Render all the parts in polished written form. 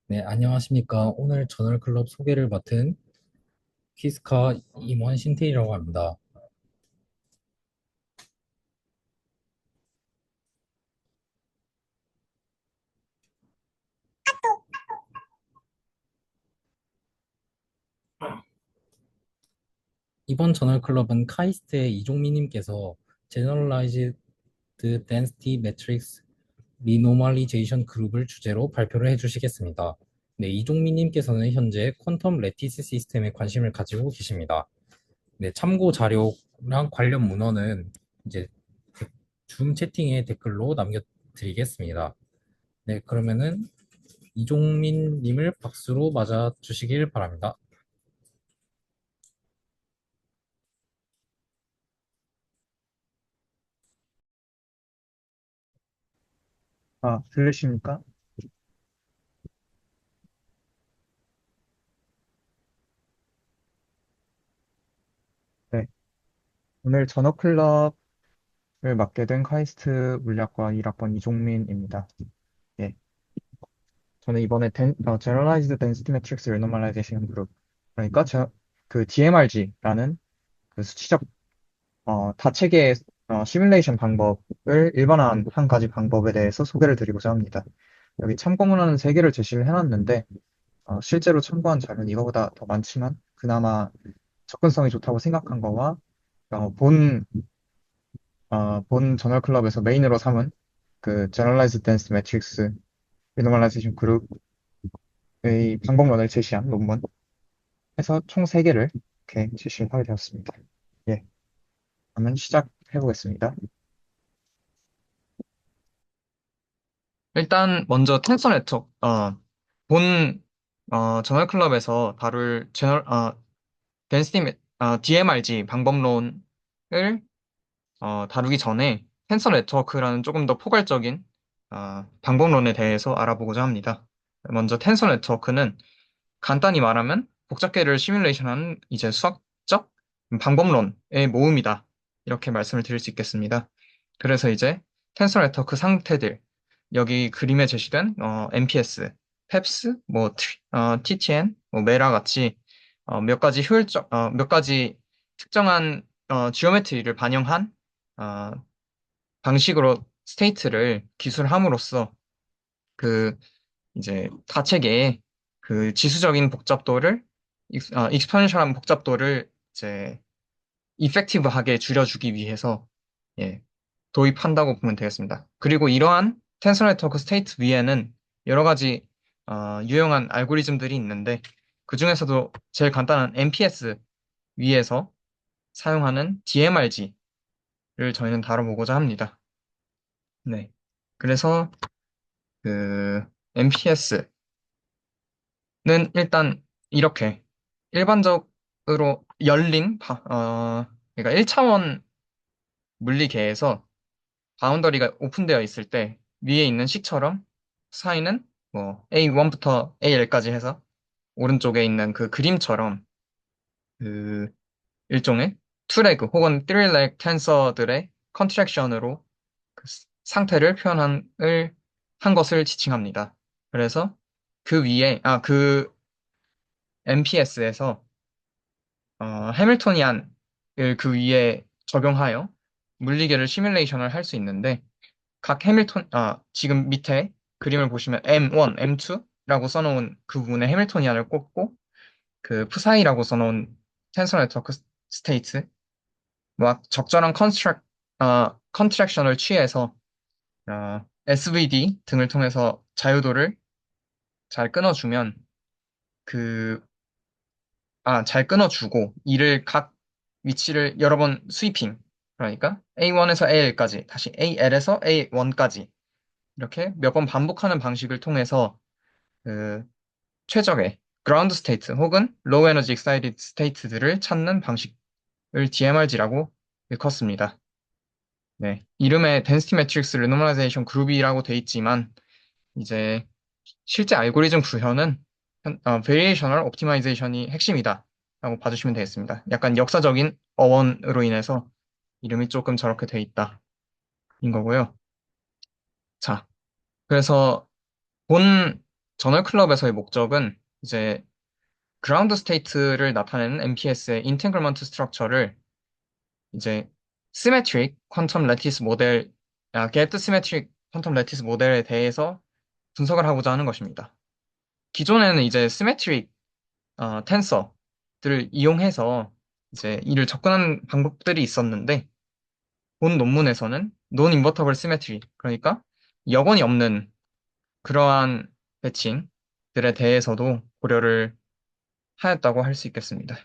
네, 안녕하십니까. 오늘 저널클럽 소개를 맡은 키스카 임원 신태희라고 합니다. 이번 저널클럽은 카이스트의 이종민님께서 Generalized Density Matrix Renormalization 그룹을 주제로 발표를 해주시겠습니다. 네, 이종민님께서는 현재 퀀텀 레티스 시스템에 관심을 가지고 계십니다. 네, 참고 자료랑 관련 문헌은 이제 줌 채팅에 댓글로 남겨드리겠습니다. 네, 그러면은 이종민 님을 박수로 맞아 주시길 바랍니다. 들리십니까? 네. 오늘 전어클럽을 맡게 된 카이스트 물리학과 1학번 이종민입니다. 예. 저는 이번에 Generalized Density Matrix Renormalization Group, 그러니까 그 DMRG라는 그 수치적 다체계 시뮬레이션 방법을 일반화한 한 가지 방법에 대해서 소개를 드리고자 합니다. 여기 참고문헌은 3개를 제시를 해놨는데, 실제로 참고한 자료는 이거보다 더 많지만, 그나마 접근성이 좋다고 생각한 거와 어, 본 본 저널 클럽에서 메인으로 삼은 그 Generalized Dense Matrix Renormalization 그룹의 방법론을 제시한 논문에서 총 3개를 이렇게 제시를 하게 되었습니다. 예, 그러면 시작해 보겠습니다. 일단 먼저 텐서 네트워크, 본 저널 클럽에서 다룰 DMRG 방법론을 다루기 전에 텐서 네트워크라는 조금 더 포괄적인 방법론에 대해서 알아보고자 합니다. 먼저 텐서 네트워크는 간단히 말하면 복잡계를 시뮬레이션하는 이제 수학적 방법론의 모음이다. 이렇게 말씀을 드릴 수 있겠습니다. 그래서 이제 텐서 네트워크 상태들, 여기 그림에 제시된 MPS, 펩스, TTN, 메라 같이 몇 가지 특정한 지오메트리를 반영한 어, 방식으로 스테이트를 기술함으로써 그 이제 다체계의 그 지수적인 복잡도를 익스포넨셜한 복잡도를 이제 이펙티브하게 줄여주기 위해서 예, 도입한다고 보면 되겠습니다. 그리고 이러한 텐서 네트워크 스테이트 위에는 여러 가지 유용한 알고리즘들이 있는데 그 중에서도 제일 간단한 MPS 위에서 사용하는 DMRG를 저희는 다뤄보고자 합니다. 네. 그래서 그 MPS는 일단 이렇게 일반적으로 그러니까 1차원 물리계에서 바운더리가 오픈되어 있을 때 위에 있는 식처럼 사이는 뭐 A1부터 AL까지 해서 오른쪽에 있는 그 그림처럼 그 일종의 투레그 혹은 쓰리렉 텐서들의 컨트랙션으로 그 상태를 한 것을 지칭합니다. 그래서 그 MPS에서 해밀토니안을 그 위에 적용하여 물리계를 시뮬레이션을 할 수 있는데 지금 밑에 그림을 보시면 M1, M2라고 써놓은 그 부분에 해밀토니안을 꽂고 그 푸사이라고 써놓은 텐서 네트워크 스테이트 막 적절한 컨트랙션을 취해서 SVD 등을 통해서 자유도를 잘 끊어주면 그 잘 끊어주고 이를 각 위치를 여러 번 스위핑 그러니까 A1에서 AL까지 다시 AL에서 A1까지 이렇게 몇 번 반복하는 방식을 통해서 그 최적의 그라운드 스테이트 혹은 로우 에너지 익사이티드 스테이트들을 찾는 방식을 DMRG라고 일컫습니다. 네, 이름에 Density Matrix Renormalization Group이라고 돼 있지만 이제 실제 알고리즘 구현은 Variational Optimization이 핵심이다 라고 봐주시면 되겠습니다. 약간 역사적인 어원으로 인해서 이름이 조금 저렇게 돼 있다 인 거고요. 자, 그래서 본 저널 클럽에서의 목적은 이제 그라운드 스테이트를 나타내는 MPS의 인테그먼트 스트럭처를 이제 시메트릭 퀀텀 레티스 모델, 게트 시메트릭 퀀텀 레티스 모델에 대해서 분석을 하고자 하는 것입니다. 기존에는 이제 시메트릭 텐서들을 이용해서 이제 이를 접근하는 방법들이 있었는데 본 논문에서는 논 인버터블 시메트리, 그러니까 여건이 없는 그러한 배칭들에 대해서도 고려를 하였다고 할 수 있겠습니다.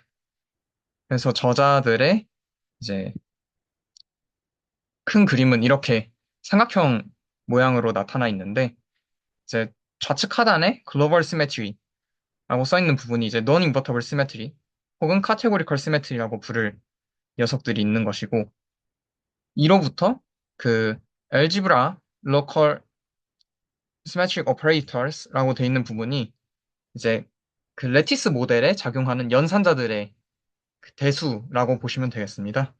그래서 저자들의 이제 큰 그림은 이렇게 삼각형 모양으로 나타나 있는데 이제 좌측 하단에 글로벌 시메트리라고 써 있는 부분이 이제 non invertible symmetry 혹은 categorical symmetry라고 부를 녀석들이 있는 것이고 이로부터 그 algebra local symmetric operators라고 돼 있는 부분이 이제 그 레티스 모델에 작용하는 연산자들의 그 대수라고 보시면 되겠습니다.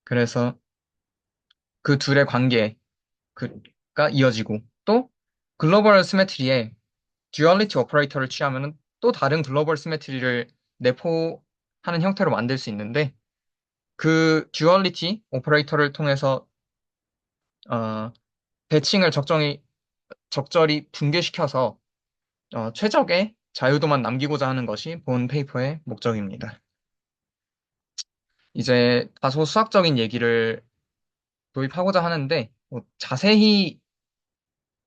그래서 그 둘의 관계가 이어지고 또 글로벌 시메트리에 듀얼리티 오퍼레이터를 취하면 또 다른 글로벌 시메트리를 내포하는 형태로 만들 수 있는데 그 듀얼리티 오퍼레이터를 통해서 어, 대칭을 적절히 붕괴시켜서 최적의 자유도만 남기고자 하는 것이 본 페이퍼의 목적입니다. 이제 다소 수학적인 얘기를 도입하고자 하는데 뭐 자세히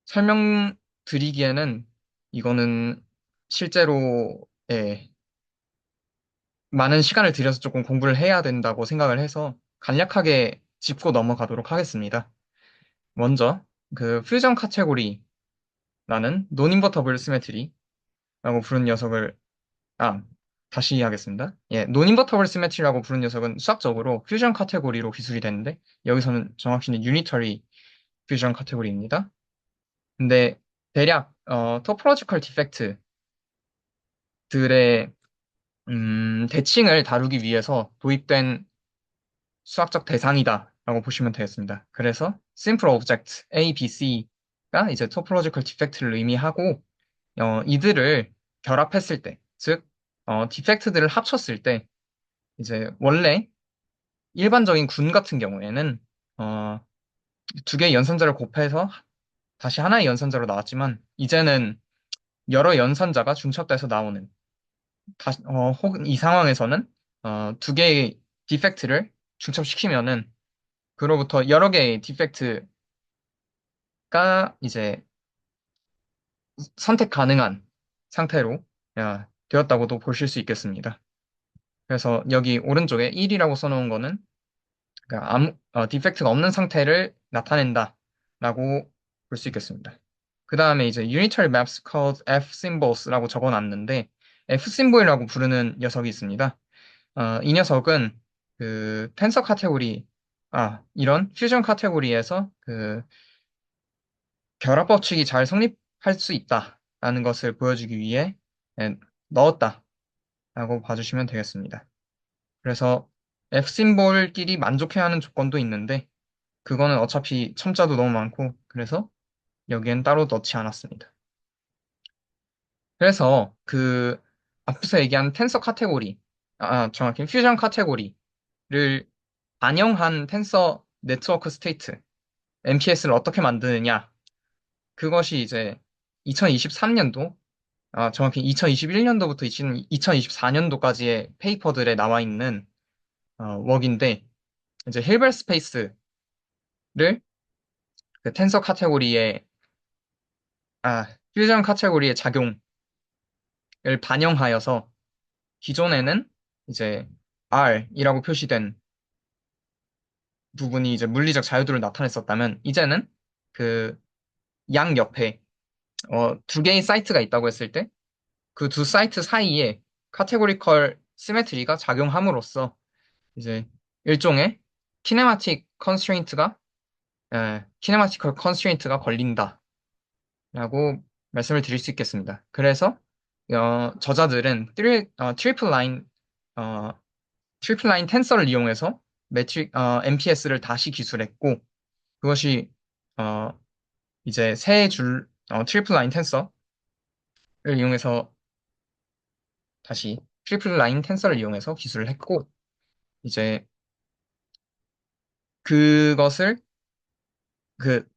설명드리기에는 이거는 실제로 예, 많은 시간을 들여서 조금 공부를 해야 된다고 생각을 해서 간략하게 짚고 넘어가도록 하겠습니다. 먼저 그 퓨전 카테고리라는 논 인버터블 시메트리라고 부른 녀석을 아 다시 하겠습니다. 예, 논 인버터블 시메트리라고 부른 녀석은 수학적으로 퓨전 카테고리로 기술이 되는데 여기서는 정확히는 유니터리 퓨전 카테고리입니다. 근데 대략 토포로지컬 디펙트들의 대칭을 다루기 위해서 도입된 수학적 대상이다라고 보시면 되겠습니다. 그래서 simple object A, B, C가 이제 topological defect를 의미하고 이들을 결합했을 때, 즉 디펙트들을 합쳤을 때 이제 원래 일반적인 군 같은 경우에는 어, 두 개의 연산자를 곱해서 다시 하나의 연산자로 나왔지만 이제는 여러 연산자가 중첩돼서 나오는 혹은 이 상황에서는 두 개의 디펙트를 중첩시키면은 그로부터 여러 개의 디펙트가 이제 선택 가능한 상태로 되었다고도 보실 수 있겠습니다. 그래서 여기 오른쪽에 1이라고 써놓은 거는 그러니까 디펙트가 없는 상태를 나타낸다라고 볼 수 있겠습니다. 그 다음에 이제 unitary maps called F symbols라고 적어놨는데 F 심볼이라고 부르는 녀석이 있습니다. 이 녀석은 그 텐서 카테고리, 이런 퓨전 카테고리에서 그 결합 법칙이 잘 성립할 수 있다라는 것을 보여주기 위해 예, 넣었다라고 봐주시면 되겠습니다. 그래서 F 심볼끼리 만족해야 하는 조건도 있는데 그거는 어차피 첨자도 너무 많고 그래서 여기엔 따로 넣지 않았습니다. 그래서 그 앞서 얘기한 텐서 카테고리, 정확히 퓨전 카테고리를 반영한 텐서 네트워크 스테이트, MPS를 어떻게 만드느냐, 그것이 이제 2023년도, 정확히 2021년도부터 2024년도까지의 페이퍼들에 나와 있는 웍인데, 이제 힐베르 스페이스를 그 텐서 카테고리에, 퓨전 카테고리의 작용을 반영하여서 기존에는 이제 R이라고 표시된 부분이 이제 물리적 자유도를 나타냈었다면, 이제는 그 양 옆에 두 개의 사이트가 있다고 했을 때, 그 두 사이트 사이에 카테고리컬 시메트리가 작용함으로써 이제 일종의 키네마틱 컨스트레인트가 키네마티컬 컨스트레인트가 걸린다라고 말씀을 드릴 수 있겠습니다. 그래서 저자들은 어, 트리플 라인 텐서를 이용해서 MPS를 다시 기술했고 그것이 어, 이제 트리플 라인 텐서 이용해서 다시 트리플 라인 텐서를 이용해서 기술을 했고, 이제 그것을 그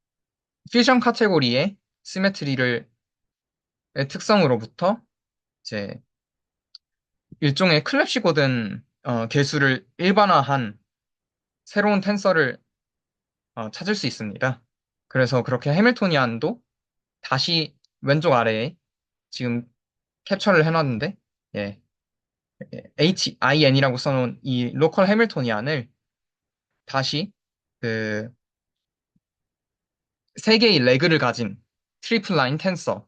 퓨전 카테고리의 시메트리를 의 특성으로부터 이제 일종의 클랩시고든 개수를 일반화한 새로운 텐서를 찾을 수 있습니다. 그래서 그렇게 해밀토니안도 다시 왼쪽 아래에 지금 캡처를 해놨는데, 예, HIN이라고 써놓은 이 로컬 해밀토니안을 다시 그 세 개의 레그를 가진 트리플 라인 텐서들의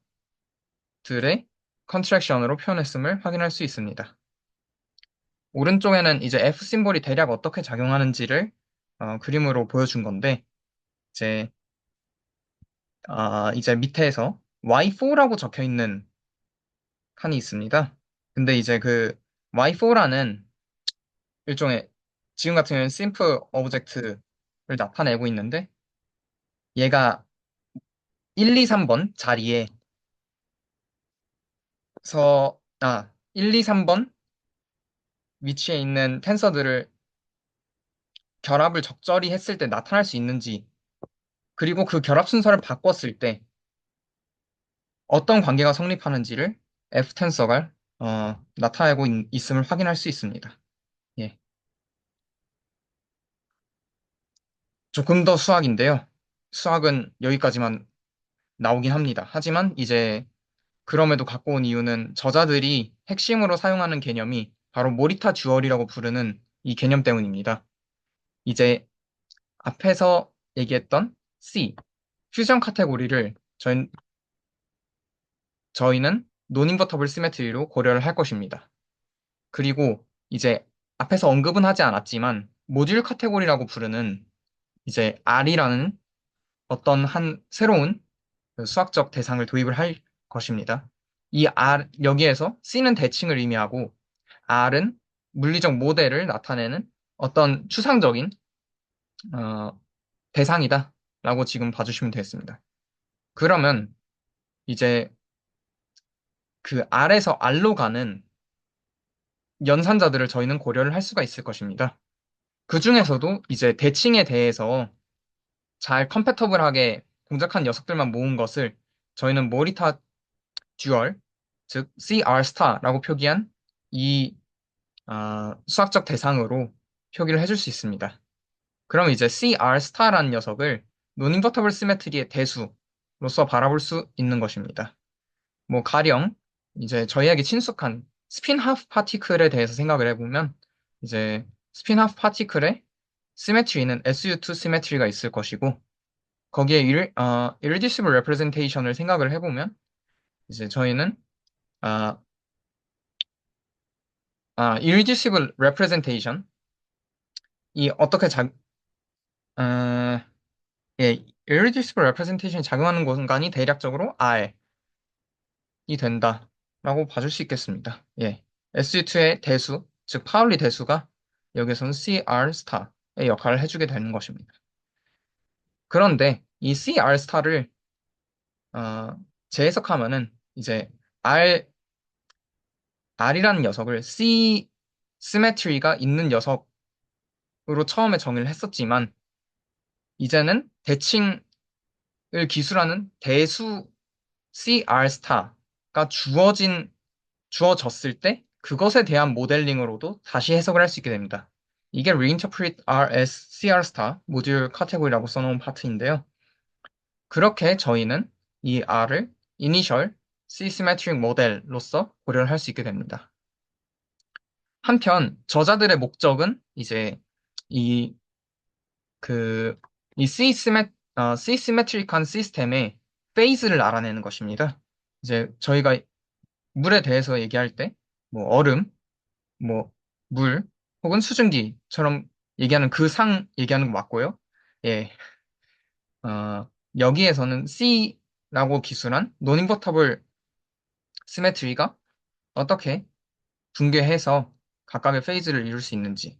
컨트랙션으로 표현했음을 확인할 수 있습니다. 오른쪽에는 이제 F 심볼이 대략 어떻게 작용하는지를 그림으로 보여준 건데, 이제, 이제 밑에서 Y4라고 적혀 있는 칸이 있습니다. 근데 이제 그 Y4라는 일종의 지금 같은 경우는 심플 오브젝트를 나타내고 있는데, 얘가 1, 2, 3번 자리에 1, 2, 3번 위치에 있는 텐서들을 결합을 적절히 했을 때 나타날 수 있는지, 그리고 그 결합 순서를 바꿨을 때 어떤 관계가 성립하는지를 F 텐서가 나타내고 있음을 확인할 수 있습니다. 예. 조금 더 수학인데요. 수학은 여기까지만 나오긴 합니다. 하지만 이제 그럼에도 갖고 온 이유는 저자들이 핵심으로 사용하는 개념이 바로 모리타 듀얼이라고 부르는 이 개념 때문입니다. 이제 앞에서 얘기했던 C, 퓨전 카테고리를 저희는 논인버터블 시메트리로 고려를 할 것입니다. 그리고 이제 앞에서 언급은 하지 않았지만 모듈 카테고리라고 부르는 이제 R이라는 어떤 한 새로운 그 수학적 대상을 도입을 할 것입니다. 이 R, 여기에서 C는 대칭을 의미하고 R은 물리적 모델을 나타내는 어떤 추상적인 어, 대상이다 라고 지금 봐주시면 되겠습니다. 그러면 이제 그 R에서 R로 가는 연산자들을 저희는 고려를 할 수가 있을 것입니다. 그 중에서도 이제 대칭에 대해서 잘 컴패터블하게 동작한 녀석들만 모은 것을 저희는 모리타 듀얼, 즉 CR 스타라고 표기한 이 수학적 대상으로 표기를 해줄 수 있습니다. 그럼 이제 CR 스타라는 녀석을 논인버터블 시메트리의 대수로서 바라볼 수 있는 것입니다. 뭐 가령 이제 저희에게 친숙한 스핀 하프 파티클에 대해서 생각을 해보면 이제 스핀 하프 파티클의 시메트리는 SU2 시메트리가 있을 것이고 거기에 irreducible representation을 생각을 해보면 이제 저희는 아, irreducible representation 이 어떻게 어, 예, irreducible representation이 작용하는 공간이 대략적으로 R이 된다라고 봐줄 수 있겠습니다. 예, SU2의 대수, 즉 파울리 대수가 여기서는 CR 스타의 역할을 해주게 되는 것입니다. 그런데 이 CR 스타를 재해석하면은 이제 R이라는 녀석을 C 시메트리가 있는 녀석으로 처음에 정의를 했었지만 이제는 대칭을 기술하는 대수 CR 스타가 주어졌을 때 그것에 대한 모델링으로도 다시 해석을 할 수 있게 됩니다. 이게 Reinterpret R as CR star 모듈 카테고리라고 써놓은 파트인데요. 그렇게 저희는 이 R을 Initial C Symmetric 모델로서 고려를 할 수 있게 됩니다. 한편 저자들의 목적은 이제 이 그 이 C 시메트릭한 시스템의 페이즈를 알아내는 것입니다. 이제 저희가 물에 대해서 얘기할 때 뭐 얼음, 뭐 물 혹은 수증기처럼 얘기하는 그 상 얘기하는 거 맞고요. 예, 어, 여기에서는 C라고 기술한 논인버터블 시메트리가 어떻게 붕괴해서 각각의 페이즈를 이룰 수 있는지에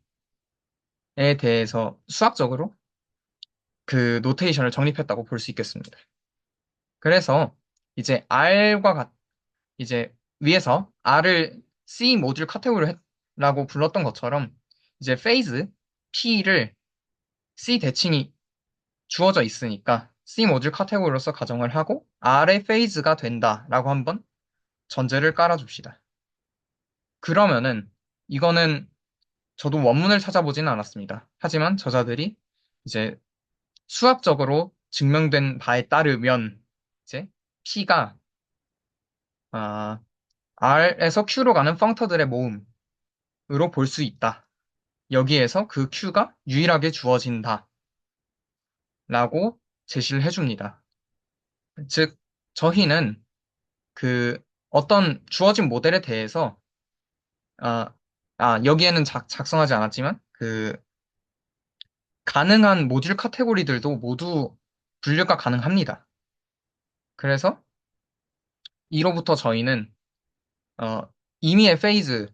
대해서 수학적으로 그 노테이션을 정립했다고 볼 수 있겠습니다. 그래서 이제 이제 위에서 R을 C 모듈 카테고리라고 불렀던 것처럼 이제 페이즈 P를 C 대칭이 주어져 있으니까 C 모듈 카테고리로서 가정을 하고 R의 페이즈가 된다라고 한번 전제를 깔아줍시다. 그러면은 이거는 저도 원문을 찾아보지는 않았습니다. 하지만 저자들이 이제 수학적으로 증명된 바에 따르면 이제 P가 R에서 Q로 가는 펑터들의 모음으로 볼 수 있다. 여기에서 그 Q가 유일하게 주어진다. 라고 제시를 해줍니다. 즉, 저희는 그 어떤 주어진 모델에 대해서 아, 여기에는 작성하지 않았지만 그 가능한 모듈 카테고리들도 모두 분류가 가능합니다. 그래서 이로부터 저희는 어, 임의의 페이즈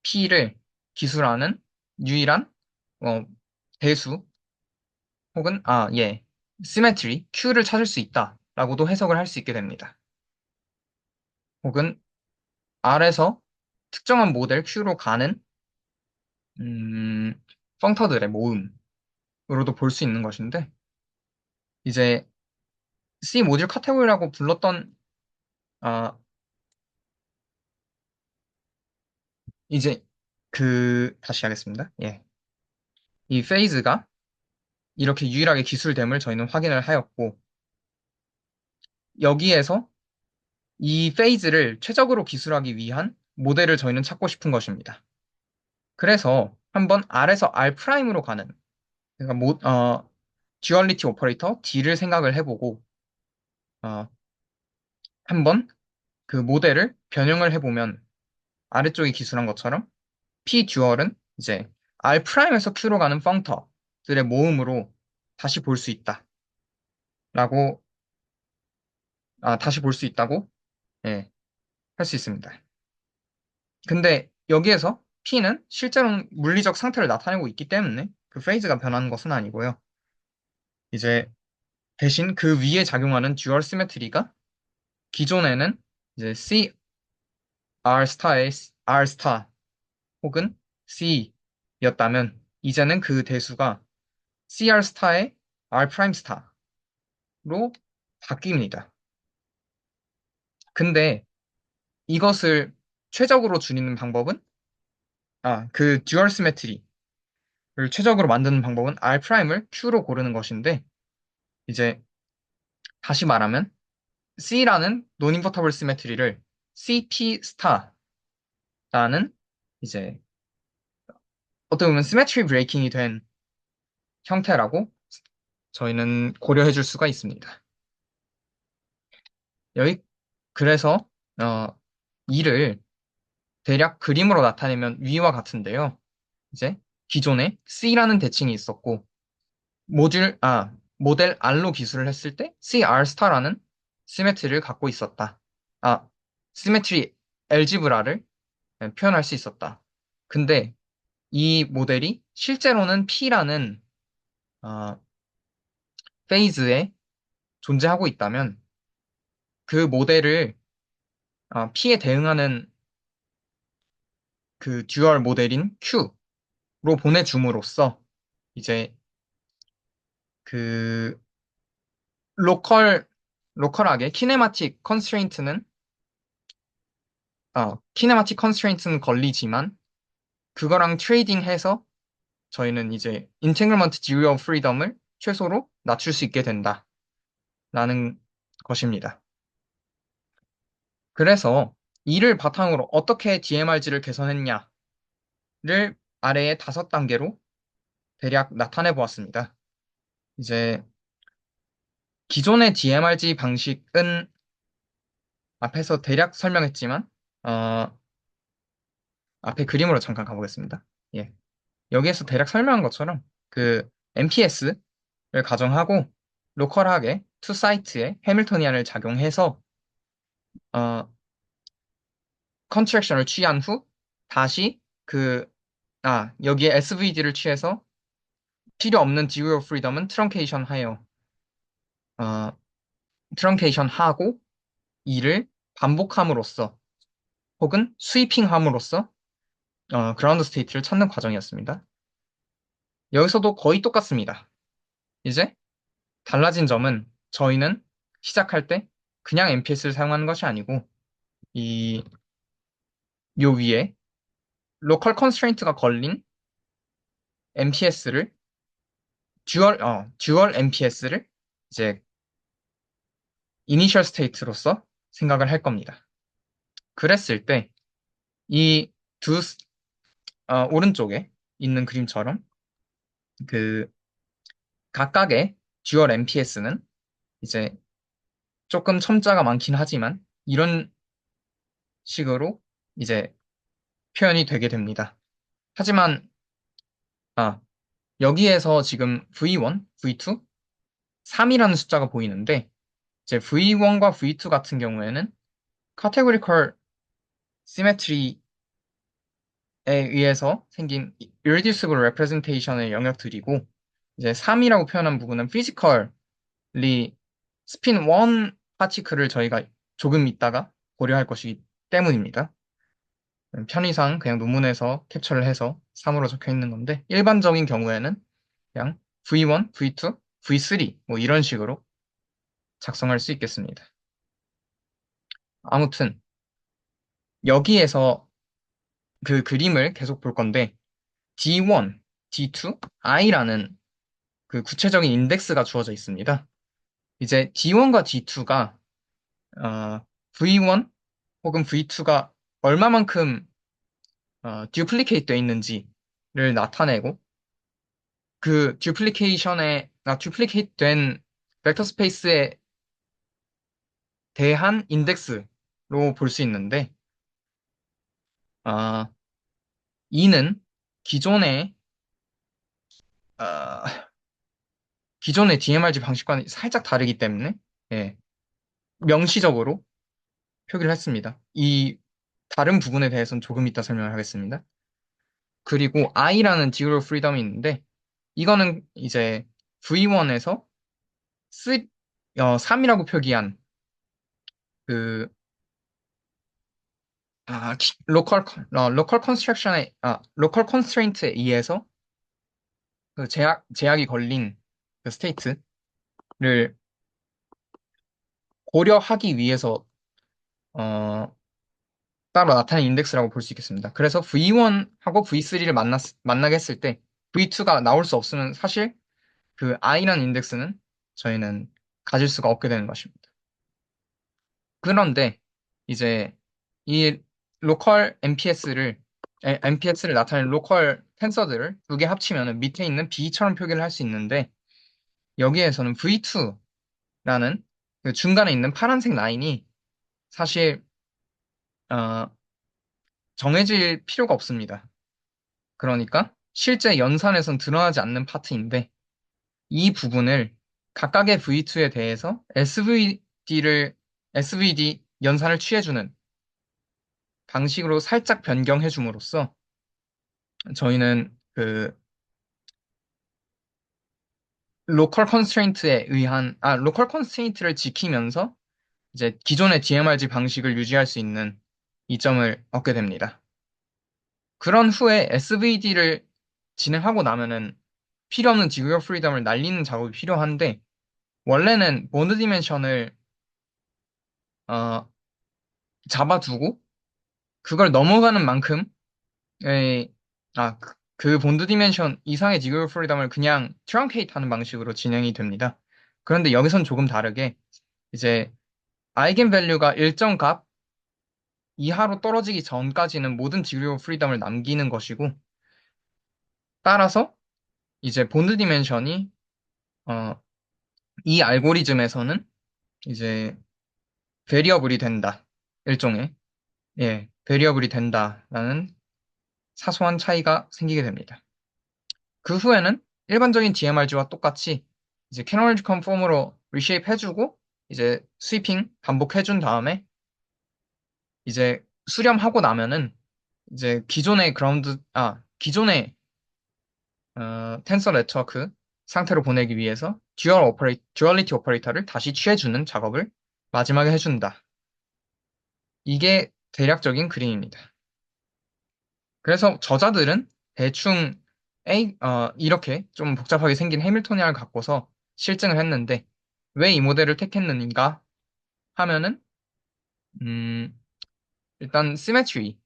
P를 기술하는 유일한 어, 배수 혹은 시메트리 Q를 찾을 수 있다라고도 해석을 할 수 있게 됩니다. 혹은 R에서 특정한 모델 Q로 가는 음, 펑터들의 모음으로도 볼 수 있는 것인데 이제 C 모듈 카테고리라고 불렀던 아, 이제 다시 하겠습니다. 예. 이 페이즈가 이렇게 유일하게 기술됨을 저희는 확인을 하였고 여기에서 이 페이즈를 최적으로 기술하기 위한 모델을 저희는 찾고 싶은 것입니다. 그래서 한번 R에서 R'으로 가는 그러니까 듀얼리티 오퍼레이터 D를 생각을 해보고 어, 한번 그 모델을 변형을 해보면 아래쪽에 기술한 것처럼 P 듀얼은 이제 R'에서 Q로 가는 펑터들의 모음으로 다시 볼 수 있다. 라고, 다시 볼 수 있다고, 예, 할 수 있습니다. 근데 여기에서 P는 실제로는 물리적 상태를 나타내고 있기 때문에 그 페이즈가 변하는 것은 아니고요. 이제 대신 그 위에 작용하는 듀얼 시메트리가 기존에는 이제 C R 스타의 R 스타 혹은 C였다면 이제는 그 대수가 CR 스타의 R 프라임 스타로 바뀝니다. 근데 이것을 최적으로 줄이는 방법은 그 듀얼 시메트리를 최적으로 만드는 방법은 R 프라임을 Q로 고르는 것인데 이제 다시 말하면 C라는 논 인버터블 시메트리를 CP 스타라는 이제 어떻게 보면 시메트리 브레이킹이 된 형태라고 저희는 고려해 줄 수가 있습니다. 여기 그래서 이를 대략 그림으로 나타내면 위와 같은데요. 이제 기존에 C라는 대칭이 있었고 모델 R로 기술을 했을 때 CR 스타라는 시메트리를 갖고 있었다. 아, 시메트리 엘지브라를 표현할 수 있었다. 근데 이 모델이 실제로는 P라는 어, 페이즈에 존재하고 있다면 그 모델을 P에 대응하는 그 듀얼 모델인 Q로 보내줌으로써 이제 그 로컬하게 키네마틱 컨스트레인트는 걸리지만 그거랑 트레이딩해서 저희는 이제 인테그먼트 디그리 오브 프리덤을 최소로 낮출 수 있게 된다라는 것입니다. 그래서 이를 바탕으로 어떻게 DMRG를 개선했냐를 아래의 5단계로 대략 나타내 보았습니다. 이제 기존의 DMRG 방식은 앞에서 대략 설명했지만 앞에 그림으로 잠깐 가보겠습니다. 예. 여기에서 대략 설명한 것처럼 그 MPS를 가정하고 로컬하게 투 사이트에 해밀토니안을 작용해서 컨트랙션을 취한 후 다시 여기에 SVD를 취해서 필요 없는 디그리 오브 프리덤은 트렁케이션 하고 이를 반복함으로써 혹은 스위핑함으로써 그라운드 스테이트를 찾는 과정이었습니다. 여기서도 거의 똑같습니다. 이제 달라진 점은 저희는 시작할 때 그냥 MPS를 사용하는 것이 아니고 이 요 위에 로컬 컨스트레인트가 걸린 MPS를 듀얼 MPS를 이제 이니셜 스테이트로서 생각을 할 겁니다. 그랬을 때 이 오른쪽에 있는 그림처럼 그 각각의 듀얼 MPS는 이제 조금 첨자가 많긴 하지만 이런 식으로 이제 표현이 되게 됩니다. 하지만 아, 여기에서 지금 V1, V2, 3이라는 숫자가 보이는데 이제 V1과 V2 같은 경우에는 categorical symmetry에 의해서 생긴 irreducible representation의 영역들이고 이제 3이라고 표현한 부분은 physically spin 1 파티클을 저희가 조금 있다가 고려할 것이기 때문입니다. 편의상 그냥 논문에서 캡처를 해서 3으로 적혀 있는 건데 일반적인 경우에는 그냥 V1, V2, V3 뭐 이런 식으로 작성할 수 있겠습니다. 아무튼 여기에서 그 그림을 계속 볼 건데 D1, D2, I라는 그 구체적인 인덱스가 주어져 있습니다. 이제 D1과 D2가 V1 혹은 V2가 얼마만큼 듀플리케이트 되어 있는지를 나타내고 그 듀플리케이트 된 벡터 스페이스에 대한 인덱스로 볼 수 있는데, 아, 이는 기존의, 아, 기존의 DMRG 방식과는 살짝 다르기 때문에, 예, 명시적으로 표기를 했습니다. 이 다른 부분에 대해서는 조금 이따 설명을 하겠습니다. 그리고 I라는 디그리 오브 프리덤이 있는데, 이거는 이제 V1에서 3이라고 표기한 그 로컬 컨스트레인트에 의해서 그 제약이 걸린 그 스테이트를 고려하기 위해서 어, 따로 나타낸 인덱스라고 볼 수 있겠습니다. 그래서 V1하고 V3를 만나게 했을 때 V2가 나올 수 없으면 사실 그 I라는 인덱스는 저희는 가질 수가 없게 되는 것입니다. 그런데 이제 이 로컬 MPS를 나타내는 로컬 텐서들을 두 개 합치면 밑에 있는 B처럼 표기를 할 수 있는데 여기에서는 V2라는 그 중간에 있는 파란색 라인이 사실 어, 정해질 필요가 없습니다. 그러니까 실제 연산에선 드러나지 않는 파트인데 이 부분을 각각의 V2에 대해서 SVD 연산을 취해주는 방식으로 살짝 변경해 줌으로써 저희는 그 로컬 컨스트레인트를 지키면서 이제 기존의 DMRG 방식을 유지할 수 있는 이점을 얻게 됩니다. 그런 후에 SVD를 진행하고 나면은 필요 없는 디그리 오브 프리덤을 날리는 작업이 필요한데 원래는 본드 디멘션을 어, 잡아두고 그걸 넘어가는 만큼의 그 본드 디멘션 이상의 디그리 오브 프리덤을 그냥 트렁케이트 하는 방식으로 진행이 됩니다. 그런데 여기선 조금 다르게 이제 아이겐 밸류가 일정 값 이하로 떨어지기 전까지는 모든 디그리 오브 프리덤을 남기는 것이고 따라서 이제 본드 디멘션이 어, 이 알고리즘에서는 이제 베리어블이 된다. 일종의 베리어블이 된다라는 사소한 차이가 생기게 됩니다. 그 후에는 일반적인 DMRG와 똑같이 이제 캐노니컬 폼으로 리쉐이프 해주고 이제 스위핑 반복해준 다음에 이제 수렴하고 나면은 이제 기존의 텐서 네트워크 상태로 보내기 위해서 듀얼리티 오퍼레이터를 다시 취해주는 작업을 마지막에 해준다. 이게 대략적인 그림입니다. 그래서 저자들은 대충 이렇게 좀 복잡하게 생긴 해밀토니안을 갖고서 실증을 했는데 왜 이 모델을 택했는가 하면은 음, 일단 시메트리가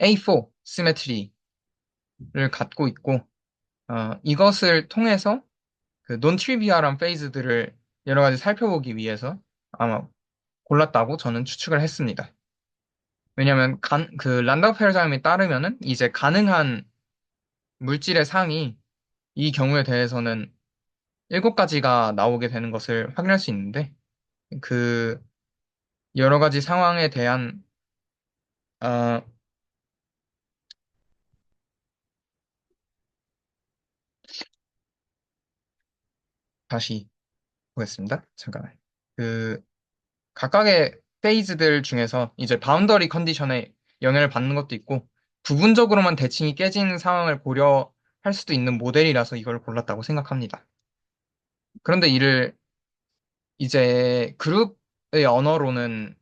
A4 시메트리를 갖고 있고 이것을 통해서 그 논트리비얼한 페이즈들을 여러 가지 살펴보기 위해서 아마 골랐다고 저는 추측을 했습니다. 왜냐하면 그 란다우 패러다임에 따르면은 이제 가능한 물질의 상이 이 경우에 대해서는 7가지가 나오게 되는 것을 확인할 수 있는데 그 여러 가지 상황에 대한 어, 다시 보겠습니다. 잠깐만. 그 각각의 페이즈들 중에서 이제 바운더리 컨디션에 영향을 받는 것도 있고 부분적으로만 대칭이 깨지는 상황을 고려할 수도 있는 모델이라서 이걸 골랐다고 생각합니다. 그런데 이를 이제 그룹의 언어로는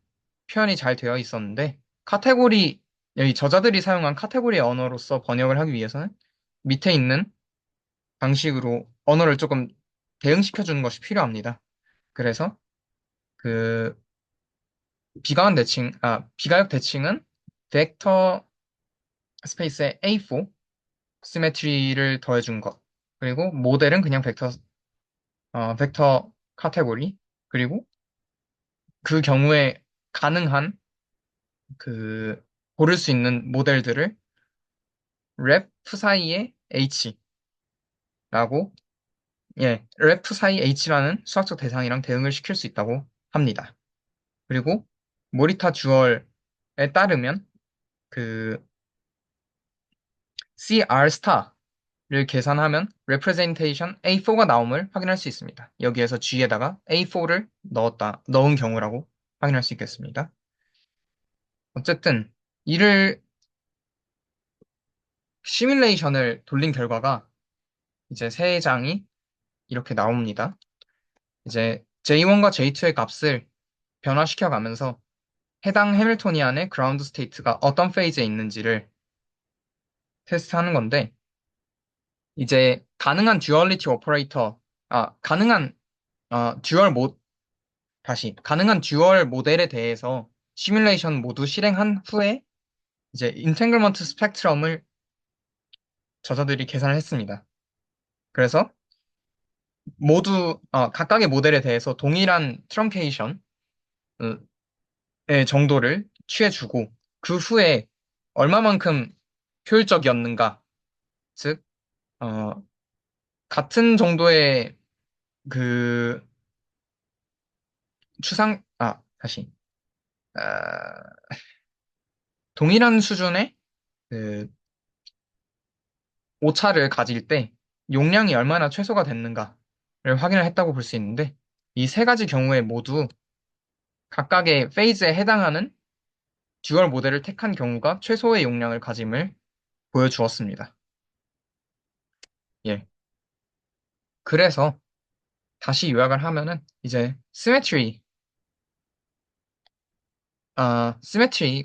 표현이 잘 되어 있었는데 카테고리 여기 저자들이 사용한 카테고리 언어로서 번역을 하기 위해서는 밑에 있는 방식으로 언어를 조금 대응시켜 주는 것이 필요합니다. 그래서 그 비가역 대칭은 벡터 스페이스에 A4 시메트리를 더해준 것. 그리고 모델은 그냥 벡터 카테고리. 그리고 그 경우에 가능한 그 고를 수 있는 모델들을 랩 사이에 H라고 랩 사이 H라는 수학적 대상이랑 대응을 시킬 수 있다고 합니다. 그리고 모리타 주얼에 따르면 그 CR 스타를 계산하면 representation A4가 나옴을 확인할 수 있습니다. 여기에서 G에다가 A4를 넣은 경우라고 확인할 수 있겠습니다. 어쨌든 이를 시뮬레이션을 돌린 결과가 이제 세 장이 이렇게 나옵니다. 이제 J1과 J2의 값을 변화시켜 가면서 해당 해밀토니안의 그라운드 스테이트가 어떤 페이지에 있는지를 테스트하는 건데 이제 가능한 듀얼리티 오퍼레이터 가능한 듀얼 가능한 듀얼 모델에 대해서 시뮬레이션 모두 실행한 후에 이제 인탱글먼트 스펙트럼을 저자들이 계산을 했습니다. 그래서 각각의 모델에 대해서 동일한 트렁케이션의 정도를 취해주고 그 후에 얼마만큼 효율적이었는가, 즉 어, 같은 정도의 그 다시 아, 동일한 수준의 그 오차를 가질 때 용량이 얼마나 최소가 됐는가를 확인을 했다고 볼 수 있는데 이 세 가지 경우에 모두 각각의 페이즈에 해당하는 듀얼 모델을 택한 경우가 최소의 용량을 가짐을 보여주었습니다. 예. 그래서 다시 요약을 하면은 이제 시메트리가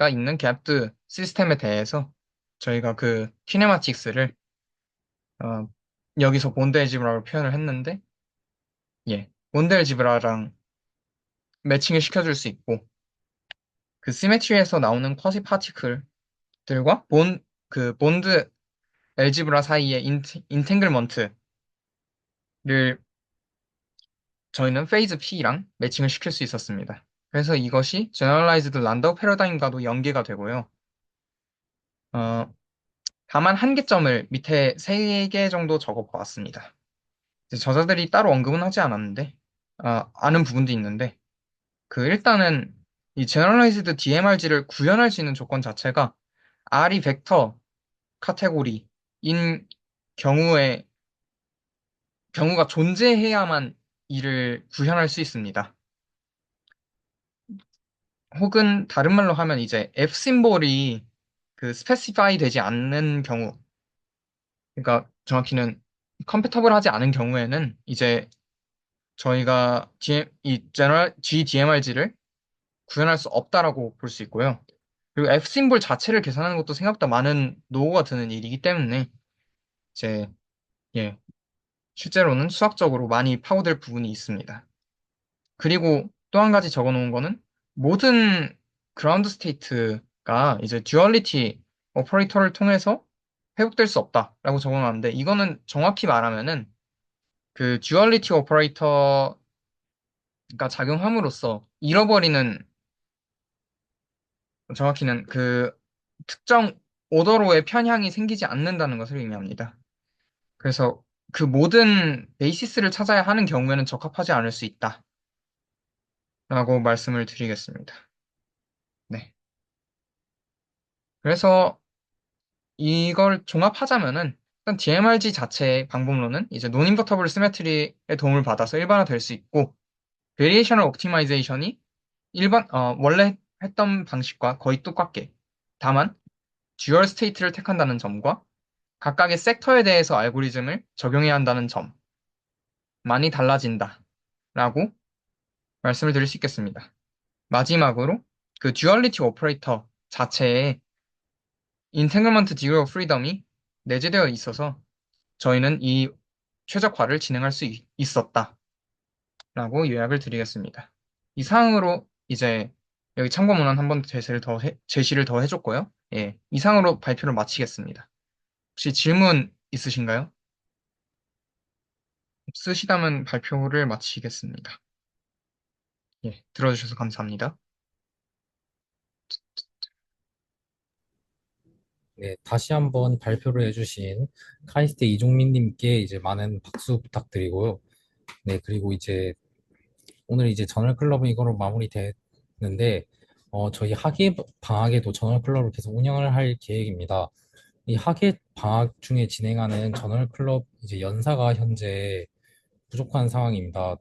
있는 갭드 시스템에 대해서 저희가 그 키네마틱스를 어, 여기서 본드 엘지브라로 표현을 했는데 본드 엘지브라랑 매칭을 시켜줄 수 있고 그 시메트리에서 나오는 쿼시 파티클들과 본드 엘지브라 사이의 인탱글먼트를 저희는 페이즈 P랑 매칭을 시킬 수 있었습니다. 그래서 이것이 제너럴라이즈드 란다우 패러다임과도 연계가 되고요. 어, 다만 한계점을 밑에 3개 정도 적어 보았습니다. 저자들이 따로 언급은 하지 않았는데 아는 부분도 있는데 일단은 이 제너럴라이즈드 DMRG를 구현할 수 있는 조건 자체가 R이 벡터 카테고리인 경우가 존재해야만 이를 구현할 수 있습니다. 혹은 다른 말로 하면 이제 F 심볼이 그 스페시파이 되지 않는 경우, 그러니까 정확히는 컴패터블 하지 않은 경우에는 이제 저희가 이 GDMRG를 구현할 수 없다라고 볼 수 있고요. 그리고 F 심볼 자체를 계산하는 것도 생각보다 많은 노고가 드는 일이기 때문에 이제 예, 실제로는 수학적으로 많이 파고들 부분이 있습니다. 그리고 또 한 가지 적어 놓은 거는 모든 그라운드 스테이트가 이제 듀얼리티 오퍼레이터를 통해서 회복될 수 없다라고 적어 놨는데 이거는 정확히 말하면은 그 듀얼리티 오퍼레이터가 작용함으로써 잃어버리는 정확히는 그 특정 오더로의 편향이 생기지 않는다는 것을 의미합니다. 그래서 그 모든 베이시스를 찾아야 하는 경우에는 적합하지 않을 수 있다라고 말씀을 드리겠습니다. 네. 그래서 이걸 종합하자면은 일단 DMRG 자체의 방법론은 이제 논인버터블 시메트리의 도움을 받아서 일반화될 수 있고 베리에이셔널 옵티마이제이션이 원래 했던 방식과 거의 똑같게 다만 듀얼 스테이트를 택한다는 점과 각각의 섹터에 대해서 알고리즘을 적용해야 한다는 점 많이 달라진다라고 말씀을 드릴 수 있겠습니다. 마지막으로 그 듀얼리티 오퍼레이터 자체에 인테그먼트 디그리 오브 프리덤이 내재되어 있어서 저희는 이 최적화를 진행할 수 있었다라고 요약을 드리겠습니다. 이상으로 이제 여기 참고 문헌 한번 제시를 더 해줬고요. 예, 이상으로 발표를 마치겠습니다. 혹시 질문 있으신가요? 없으시다면 발표를 마치겠습니다. 예, 들어주셔서 감사합니다. 네, 다시 한번 발표를 해주신 카이스트 이종민님께 이제 많은 박수 부탁드리고요. 네, 그리고 이제 오늘 이제 저널 클럽은 이거로 마무리됐는데, 저희 학예 방학에도 저널 클럽을 계속 운영을 할 계획입니다. 이 학예 방학 중에 진행하는 저널 클럽 이제 연사가 현재 부족한 상황입니다.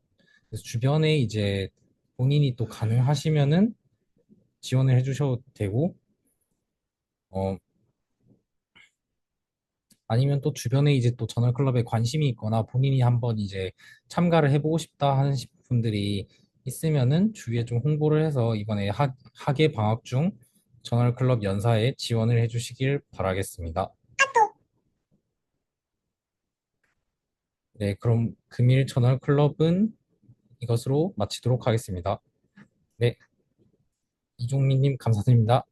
그래서 주변에 이제 본인이 또 가능하시면은 지원을 해주셔도 되고, 어, 아니면 또 주변에 이제 또 저널 클럽에 관심이 있거나 본인이 한번 이제 참가를 해보고 싶다 하는 분들이 있으면은 주위에 좀 홍보를 해서 이번에 학예 방학 중 저널 클럽 연사에 지원을 해주시길 바라겠습니다. 네, 그럼 금일 저널 클럽은 이것으로 마치도록 하겠습니다. 네, 이종민님 감사드립니다.